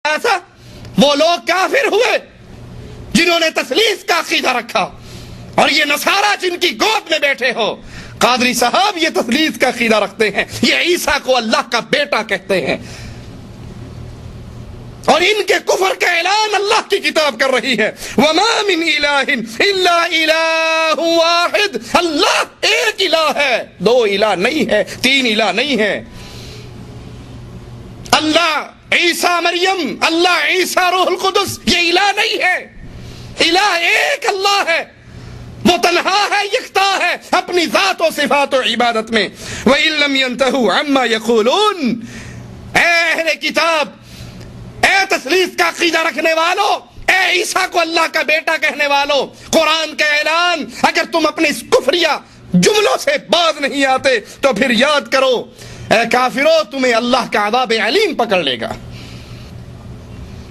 ایسا وہ لوگ کافر ہوئے جنہوں نے تثلیث کا عقیدہ رکھا، اور یہ نصارہ جن کی گود میں بیٹھے ہو، قادری صاحب یہ تثلیث کا عقیدہ رکھتے ہیں، یہ عیسیٰ کو اللہ کا بیٹا کہتے ہیں، اور ان کے کفر کا اعلان اللہ کی کتاب کر رہی ہے۔ وَمَا مِنْ إِلَٰهٍ إِلَّا إِلَٰهٌ وَاحِدٌ، اللہ ایک الہ ہے، دو الہ نہیں ہے، تین الہ نہیں ہے۔ اللہ عیسیٰ مریم، اللہ عیسیٰ روح القدس، یہ الہ نہیں ہے، الہ ایک اللہ ہے، وہ تنہا ہے، یکتا ہے اپنی ذات و صفات و عبادت میں۔ وَإِن لَّمْ يَنْتَهُوا عَمَّا يَقُولُونَ، اے اہل کتاب، اے تثلیث کا عقیدہ رکھنے والوں، اے عیسیٰ کو اللہ کا بیٹا کہنے والوں، قرآن کا اعلان اگر تم اپنے اس کفریہ جملوں سے باز نہیں آتے تو پھر یاد کرو اے کافرو، تمہیں اللہ کا عذاب علیم پکڑ لے گا۔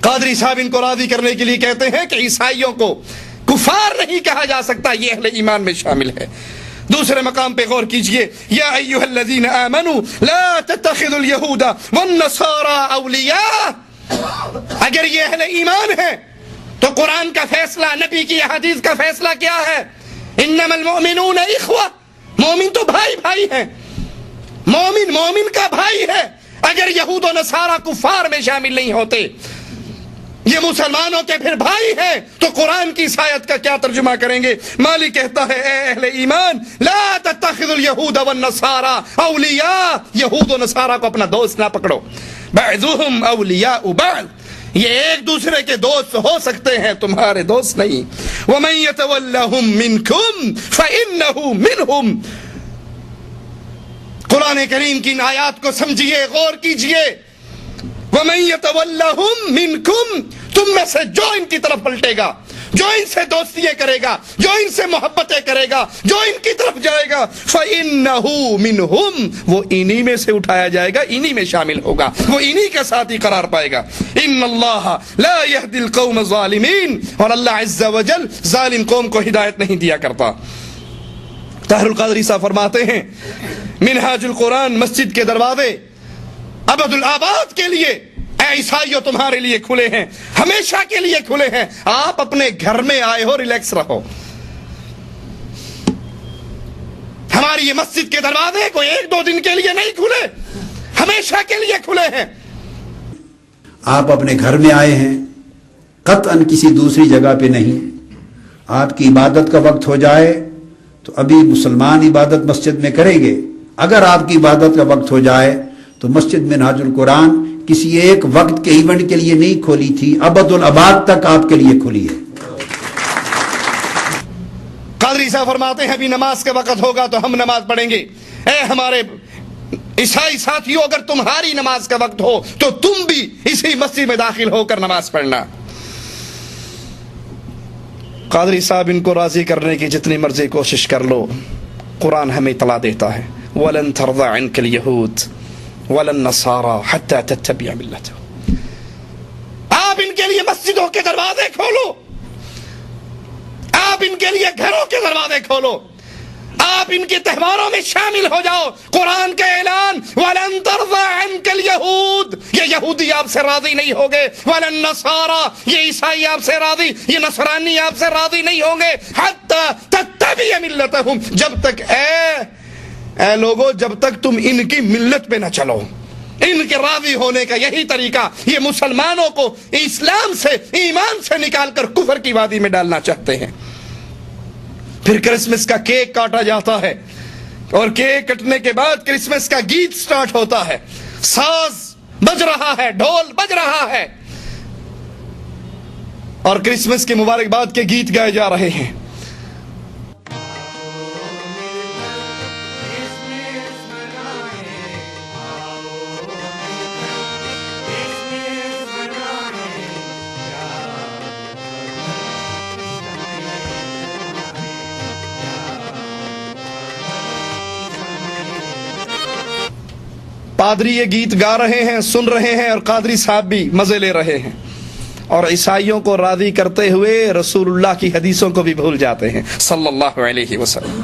قادری صاحب ان کو راضی کرنے کے لیے کہتے ہیں کہ عیسائیوں کو کفار نہیں کہا جا سکتا، یہ اہل ایمان میں شامل ہے۔ دوسرے مقام پہ غور کیجئے، یا ایھا الذین آمنوا لا تتخذوا اليہود والنصارى اولیاء، اگر یہ اہل ایمان ہے تو قرآن کا فیصلہ، نبی کی حدیث کا فیصلہ کیا ہے؟ انما المؤمنون اخوہ، مومن تو بھائی بھائی ہیں، مومن کا بھائی ہے۔ اگر یہود و نصارہ کفار میں شامل نہیں ہوتے، یہ مسلمانوں کے پھر بھائی ہیں، تو قرآن کی اس آیت کا کیا ترجمہ کریں گے؟ مالک کہتا ہے اے اہل ایمان لا تتخذوا اليہود والنصارى اولیاء، یہود و نصارہ کو اپنا دوست نہ پکڑو، بعضهم اولیاء بعض، یہ ایک دوسرے کے دوست ہو سکتے ہیں، تمہارے دوست نہیں۔ ومن يتولهم منکم فانه منهم، قرآن کریم کی ان آیات کو سمجھیے، غور کیجئے۔ وَمَن يَتَوَلَّهُمْ مِنْكُمْ، تم میں سے جو ان کی طرف پلٹے گا، جو ان سے دوستیاں کرے گا، جو ان سے محبتیں کرے گا، جو ان کی طرف جائے گا، فَإِنَّهُ مِنْهُمْ، وہ انہی میں سے اٹھایا جائے گا، انہی میں شامل ہوگا، وہ انہی کا ساتھی قرار پائے گا۔ إِنَّ اللَّهَ لَا يَهْدِي الْقَوْمَ الظَّالِمِينَ، اور اللہ عز وجل ظالم قوم کو ہدایت نہیں دیا کرتا۔ طاہر القادری صاحب فرماتے ہیں منہاج القرآن مسجد کے دروازے ابد الآباد کے لیے اے عیسائیوں تمہارے لیے کھلے ہیں، ہمیشہ کے لیے کھلے ہیں، آپ اپنے گھر میں آئے ہو، ریلیکس رہو۔ ہماری یہ مسجد کے دروازے کوئی ایک دو دن کے لیے نہیں کھلے، ہمیشہ کے لیے کھلے ہیں۔ آپ اپنے گھر میں آئے ہیں، قطعاً کسی دوسری جگہ پہ نہیں۔ آپ کی عبادت کا وقت ہو جائے تو ابھی مسلمان عبادت مسجد میں کریں گے، اگر آپ کی عبادت کا وقت ہو جائے تو مسجد منہاج القرآن کسی ایک وقت کے ایونٹ کے لیے نہیں کھولی تھی، ابد الاباد تک آپ کے لیے کھلی ہے۔ قادری صاحب فرماتے ہیں ابھی نماز کا وقت ہوگا تو ہم نماز پڑھیں گے۔ اے ہمارے عیسائی ساتھیوں، اگر تمہاری نماز کا وقت ہو تو تم بھی اسی مسجد میں داخل ہو کر نماز پڑھنا۔ قادری صاحب ان کو راضی کرنے کی جتنی مرضی کوشش کر لو، قرآن ہمیں اطلاع دیتا ہے وَلَن تَرْضَ عَنْكَ الْيَهُودُ وَلَا النَّصَارَى حَتَّى تَتَّبِعَ مِلَّتَهُمْ، آپ ان کے لیے مسجدوں کے دروازے کھولو، آپ ان کے لیے گھروں کے دروازے کھولو، آپ ان کے تہواروں میں شامل ہو جاؤ۔ قرآن کا اعلان وَلَن تَرْضَ عَنْكَ الْيَهُودُ، یہ یہودی آپ سے راضی نہیں ہوں گے، وَلَا النَّصَارَى، یہ عیسائی آپ سے راضی، یہ نصرانی آپ سے راضی نہیں ہوں گے، حَتَّى تَتَّبِعَ مِلَّتَهُمْ، جب تک اے لوگو، جب تک تم ان کی ملت پہ نہ چلو۔ ان کے راضی ہونے کا یہی طریقہ، یہ مسلمانوں کو اسلام سے، ایمان سے نکال کر کفر کی وادی میں ڈالنا چاہتے ہیں۔ پھر کرسمس کا کیک کاٹا جاتا ہے، اور کیک کٹنے کے بعد کرسمس کا گیت سٹارٹ ہوتا ہے، ساز بج رہا ہے، ڈھول بج رہا ہے، اور کرسمس کے مبارکباد کے گیت گائے جا رہے ہیں۔ پادری یہ گیت گا رہے ہیں، سن رہے ہیں، اور قادری صاحب بھی مزے لے رہے ہیں، اور عیسائیوں کو راضی کرتے ہوئے رسول اللہ کی حدیثوں کو بھی بھول جاتے ہیں صلی اللہ علیہ وسلم۔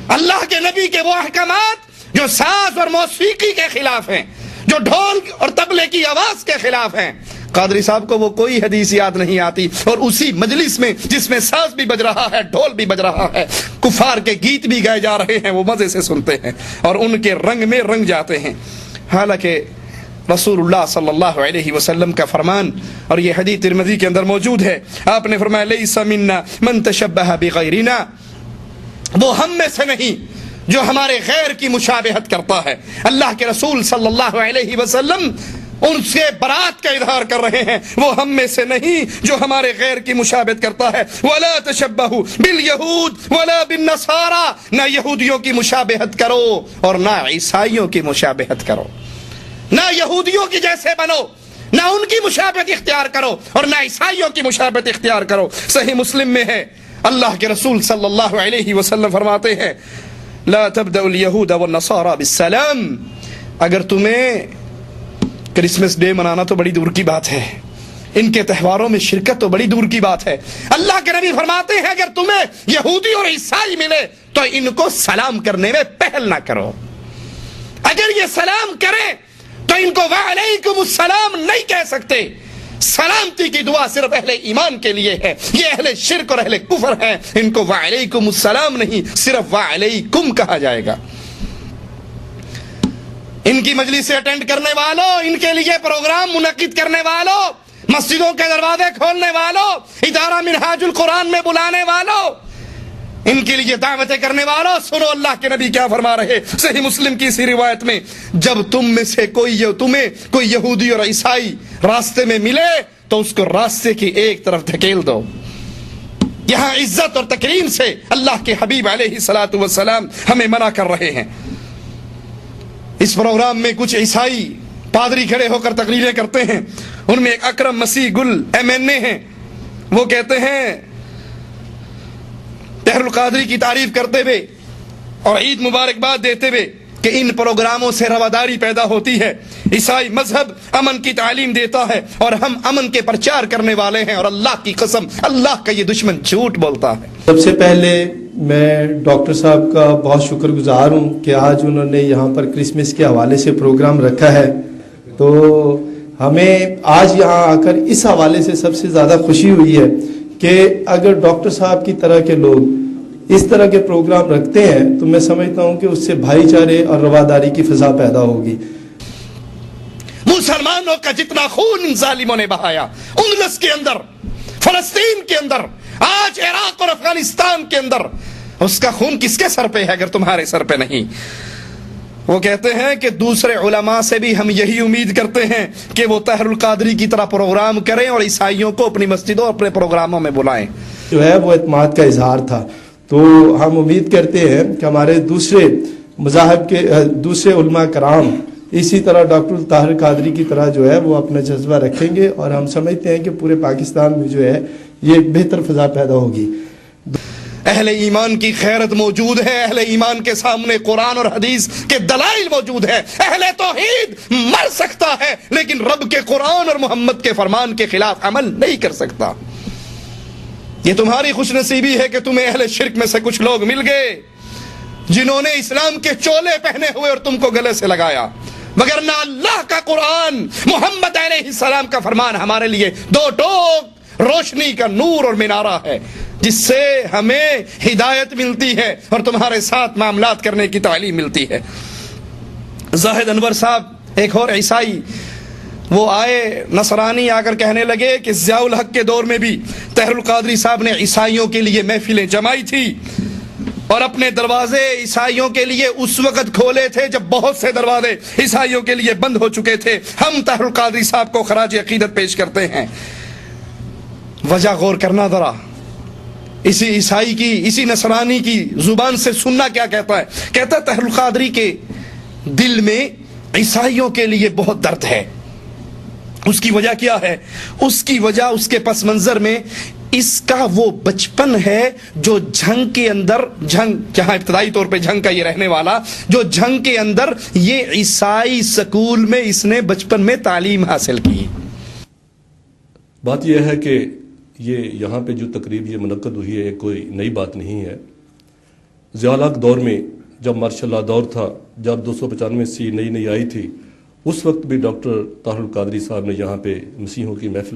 اللہ کے نبی کے وہ احکامات جو ساز اور موسیقی کے خلاف ہیں، جو ڈھول اور طبلے کی آواز کے خلاف ہیں، قادری صاحب کو وہ کوئی حدیث یاد نہیں آتی، اور اسی مجلس میں جس میں ساز بھی بج رہا ہے، ڈھول بھی بج رہا ہے، کفار کے گیت بھی گائے جا رہے ہیں، وہ مزے سے سنتے ہیں اور ان کے رنگ میں رنگ جاتے ہیں۔ حالانکہ رسول اللہ صلی اللہ علیہ وسلم کا فرمان، اور یہ حدیث ترمذی کے اندر موجود ہے، آپ نے فرمایا لیس منا من تشبہ بغیرنا، وہ ہم میں سے نہیں جو ہمارے غیر کی مشابہت کرتا ہے۔ اللہ کے رسول صلی اللہ علیہ وسلم ان سے برات کا اظہار کر رہے ہیں، وہ ہم میں سے نہیں جو ہمارے غیر کی مشابہت کرتا ہے۔ وَلَا تَشَبَّهُ بِالْيَهُودِ وَلَا بِالنَّصَارَى، نہ یہودیوں کی مشابہت کرو اور نہ عیسائیوں کی مشابہت کرو، نہ یہودیوں کی جیسے بنو، نہ ان کی مشابہت اختیار کرو اور نہ عیسائیوں کی مشابہت اختیار کرو۔ صحیح مسلم میں ہے، اللہ کے رسول صلی اللہ علیہ وسلم فرماتے ہیں لا تبدأ اليہود والنصارى بالسلام، اگر تمہیں کرسمس ڈے منانا تو بڑی دور کی بات ہے، ان کے تہواروں میں شرکت تو بڑی دور کی بات ہے، اللہ کے نبی فرماتے ہیں اگر تمہیں یہودی اور عیسائی ملے تو ان کو سلام کرنے میں پہل نہ کرو، اگر یہ سلام کریں تو ان کو وعلیکم السلام نہیں کہہ سکتے۔ سلامتی کی دعا صرف اہل ایمان کے لیے ہے، یہ اہل شرک اور اہل کفر ہیں، ان کو وعلیکم السلام نہیں صرف وعلیکم کہا جائے گا۔ ان کی مجلس سے اٹینڈ کرنے والوں، ان کے لیے پروگرام منعقد کرنے والوں، مسجدوں کے دروازے کھولنے والوں، ادارہ منہاج القرآن میں بلانے والوں، ان کے لیے دعوتیں کرنے والوں، سنو اللہ کے نبی کیا فرما رہے۔ صحیح مسلم کی اسی روایت میں، جب تم میں سے تمہیں کوئی یہودی اور عیسائی راستے میں ملے تو اس کو راستے کی ایک طرف دھکیل دو۔ یہاں عزت اور تکریم سے اللہ کے حبیب علیہ الصلوۃ والسلام ہمیں منع کر رہے ہیں۔ اس پروگرام میں کچھ عیسائی پادری کھڑے ہو کر تقریریں کرتے ہیں، ان میں ایک اکرم مسیح گل MNA ہیں، وہ کہتے ہیں طاہر القادری کی تعریف کرتے ہوئے اور عید مبارکباد دیتے ہوئے کہ ان پروگراموں سے رواداری پیدا ہوتی ہے، عیسائی مذہب امن کی تعلیم دیتا ہے اور ہم امن کے پرچار کرنے والے ہیں، اور اللہ کی قسم اللہ کا یہ دشمن جھوٹ بولتا ہے۔ سب سے پہلے میں ڈاکٹر صاحب کا بہت شکر گزار ہوں کہ آج انہوں نے یہاں پر کرسمس کے حوالے سے پروگرام رکھا ہے، تو ہمیں آج یہاں آ کر اس حوالے سے سب سے زیادہ خوشی ہوئی ہے کہ اگر ڈاکٹر صاحب کی طرح کے لوگ اس طرح کے پروگرام رکھتے ہیں تو میں سمجھتا ہوں کہ اس سے بھائی چارے اور رواداری کی فضا پیدا ہوگی۔ مسلمانوں کا جتنا خون ان ظالموں نے بہایا اندلس کے اندر، فلسطین کے اندر، آج عراق اور افغانستان کے اندر، اس کا خون کس کے سر پہ ہے اگر تمہارے سر پہ نہیں؟ وہ کہتے ہیں کہ دوسرے علماء سے بھی ہم یہی امید کرتے ہیں کہ وہ طاہر القادری کی طرح پروگرام کریں اور عیسائیوں کو اپنی مسجدوں اپنے پروگراموں میں بلائیں۔ جو ہے وہ اعتماد کا اظہار تھا، تو ہم امید کرتے ہیں کہ ہمارے دوسرے مذاہب کے دوسرے علماء کرام اسی طرح ڈاکٹر طاہر قادری کی طرح جو ہے وہ اپنا جذبہ رکھیں گے، اور ہم سمجھتے ہیں کہ پورے پاکستان میں جو ہے یہ بہتر فضا پیدا ہوگی۔ اہل ایمان کی خیرت موجود ہے، اہل ایمان کے سامنے قرآن اور حدیث کے دلائل موجود ہے۔ اہل توحید مر سکتا ہے لیکن رب کے قرآن اور محمد کے فرمان کے خلاف عمل نہیں کر سکتا۔ یہ تمہاری خوش نصیبی ہے کہ تمہیں اہل شرک میں سے کچھ لوگ مل گئے جنہوں نے اسلام کے چولے پہنے ہوئے اور تم کو گلے سے لگایا، وگرنہ اللہ کا قرآن، محمد علیہ السلام کا فرمان ہمارے لیے دو ٹوک روشنی کا نور اور مینارہ ہے جس سے ہمیں ہدایت ملتی ہے اور تمہارے ساتھ معاملات کرنے کی تعلیم ملتی ہے۔ زاہد انور صاحب ایک اور عیسائی، وہ آئے نصرانی، آ کر کہنے لگے کہ ضیاء الحق کے دور میں بھی طاہر القادری صاحب نے عیسائیوں کے لیے محفلیں جمائی تھی اور اپنے دروازے عیسائیوں کے لیے اس وقت کھولے تھے جب بہت سے دروازے عیسائیوں کے لیے بند ہو چکے تھے۔ ہم طاہر القادری صاحب کو خراج عقیدت پیش کرتے ہیں۔ وجہ غور کرنا ذرا، اسی عیسائی کی، اسی نصرانی کی زبان سے سننا کیا کہتا ہے۔ کہتا ہے طاہر القادری کے دل میں عیسائیوں کے لیے بہت درد ہے۔ اس کی وجہ کیا ہے؟ اس کی وجہ اس کے پس منظر میں اس کا وہ بچپن ہے جو جھنگ کے اندر، جھنگ جہاں ابتدائی طور پہ جھنگ کا یہ رہنے والا، جو جھنگ کے اندر یہ عیسائی سکول میں اس نے بچپن میں تعلیم حاصل کی۔ بات یہ ہے کہ یہ یہاں پہ جو تقریب یہ منعقد ہوئی ہے کوئی نئی بات نہیں ہے۔ ضیاء الحق دور میں جب ماشاء اللہ دور تھا، جب 295 سی نئی آئی تھی، اس وقت بھی ڈاکٹر طاہر القادری صاحب نے یہاں پہ مسیحوں کی محفل